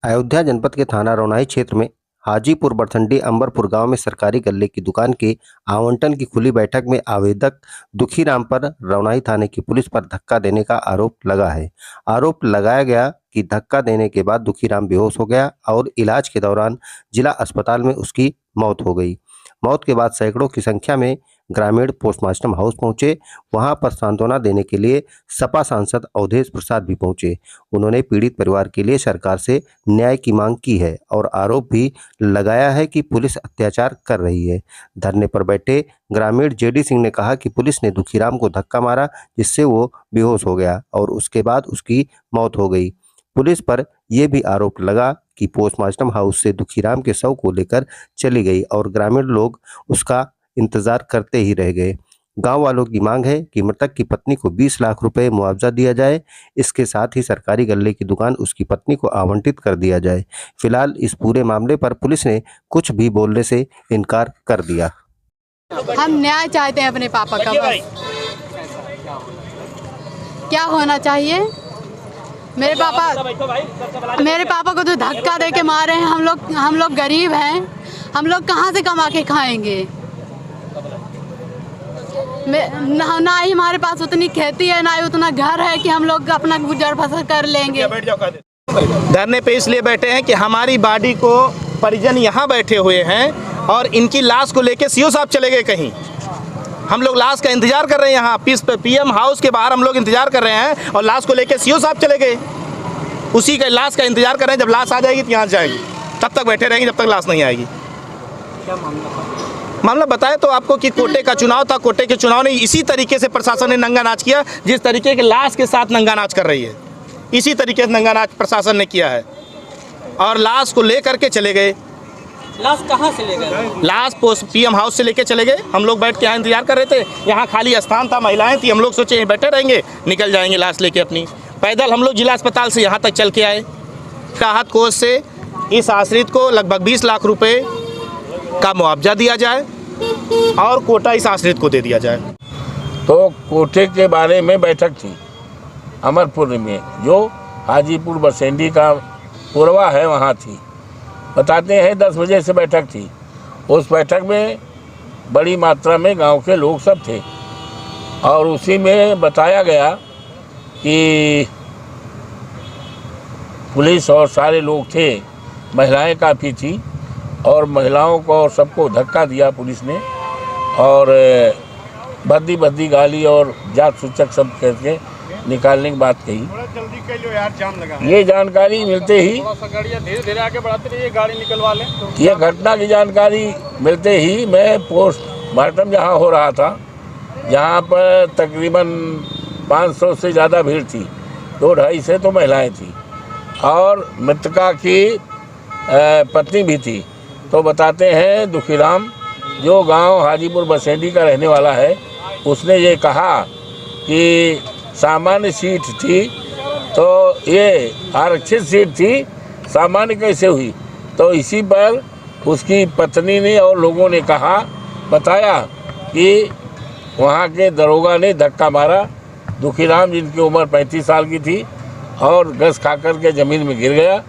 अयोध्या जनपद के थाना रौनाई क्षेत्र में हाजीपुर बरथंडी अंबरपुर गांव में सरकारी गल्ले की दुकान के आवंटन की खुली बैठक में आवेदक दुखीराम पर रौनाई थाने की पुलिस पर धक्का देने का आरोप लगा है। आरोप लगाया गया कि धक्का देने के बाद दुखीराम बेहोश हो गया और इलाज के दौरान जिला अस्पताल में उसकी मौत हो गई। मौत के बाद सैकड़ों की संख्या में ग्रामीण पोस्टमास्टर हाउस पहुंचे। वहां पर सांत्वना देने के लिए सपा सांसद अवधेश प्रसाद भी पहुंचे। उन्होंने पीड़ित परिवार के लिए सरकार से न्याय की मांग की है और आरोप भी लगाया है कि पुलिस अत्याचार कर रही है। धरने पर बैठे ग्रामीण जेडी सिंह ने कहा कि पुलिस ने दुखीराम को धक्का मारा, जिससे वो बेहोश हो गया और उसके बाद उसकी मौत हो गई। पुलिस पर यह भी आरोप लगा कि पोस्टमास्टर हाउस से दुखीराम के शव को लेकर चली गई और ग्रामीण लोग उसका इंतजार करते ही रह गए। गांव वालों की मांग है कि मृतक की पत्नी को 20 लाख रुपए मुआवजा दिया जाए। इसके साथ ही सरकारी गल्ले की दुकान उसकी पत्नी को आवंटित कर दिया जाए। फिलहाल इस पूरे मामले पर पुलिस ने कुछ भी बोलने से इनकार कर दिया। हम न्याय चाहते हैं अपने पापा का। बस क्या होना चाहिए? मेरे पापा को तो धक्का दे के मारे हैं। हम लोग गरीब हैं। हम लोग कहाँ से कमा के खाएंगे? ना ही हमारे पास उतनी खेती है, ना ही उतना घर है कि हम लोग अपना गुजर बसर कर लेंगे। धरने पे इसलिए बैठे हैं कि हमारी बॉडी को परिजन यहाँ बैठे हुए हैं और इनकी लाश को लेके सीओ साहब चले गए कहीं। हम लोग लाश का इंतजार कर रहे हैं। यहाँ पीएम हाउस के बाहर हम लोग इंतजार कर रहे हैं और लाश को लेके सीओ साहब चले गए। उसी का लाश का इंतजार कर रहे हैं। जब लाश आ जाएगी तो यहाँ जाएगी, तब तक बैठे रहेंगे जब तक लाश नहीं आएगी। क्या मामला बताए तो आपको कि कोटे का चुनाव था। कोटे के चुनाव ने इसी तरीके से प्रशासन ने नंगा नाच किया, जिस तरीके के लाश के साथ नंगा नाच कर रही है, इसी तरीके से नंगा नाच प्रशासन ने किया है और लाश को ले करके चले गए। लाश कहाँ से ले गए? लाश पीएम हाउस से लेके चले गए। हम लोग बैठ के यहाँ इंतजार कर रहे थे। यहाँ खाली स्थान था, महिलाएं थी। हम लोग सोचे यहीं बैठे रहेंगे, निकल जाएंगे लाश लेके अपनी। पैदल हम लोग जिला अस्पताल से यहाँ तक चल के आए। राहत कोष से इस आश्रित को लगभग 20 लाख रुपए का मुआवजा दिया जाए और कोटा इस आश्रित को दे दिया जाए। तो कोटे के बारे में बैठक थी अमरपुर में, जो हाजीपुर बरसेंडी का पुरवा है, वहाँ थी। बताते हैं 10 बजे से बैठक थी। उस बैठक में बड़ी मात्रा में गांव के लोग सब थे और उसी में बताया गया कि पुलिस और सारे लोग थे, महिलाएं काफ़ी थी और महिलाओं को और सबको धक्का दिया पुलिस ने और भद्दी गाली और जात सूचक सब करके निकालने की बात कही। जल्दी कर लो यार, जाम लगा। ये जानकारी मिलते ही धीरे आगे बढ़ाते रहिए, गाड़ी निकलवा लें। ये घटना की जानकारी मिलते ही मैं पोस्टमार्टम जहाँ हो रहा था, जहाँ पर तकरीबन 500 से ज़्यादा भीड़ थी, 2-2.5 से तो महिलाएं थी और मृतका की पत्नी भी थी। तो बताते हैं दुखीराम, जो गांव हाजीपुर बरसेंडी का रहने वाला है, उसने ये कहा कि सामान्य सीट थी तो ये आरक्षित सीट थी, सामान्य कैसे हुई? तो इसी पर उसकी पत्नी ने और लोगों ने बताया कि वहाँ के दरोगा ने धक्का मारा। दुखीराम, जिनकी उम्र 35 साल की थी, और गस खाकर के ज़मीन में गिर गया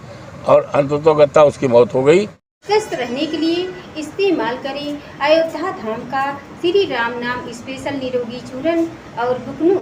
और अंततोगत्वा उसकी मौत हो गई। स्वस्थ रहने के लिए इस्तेमाल करें अयोध्या धाम का श्री राम नाम स्पेशल निरोगी चूर्ण और बुकनू।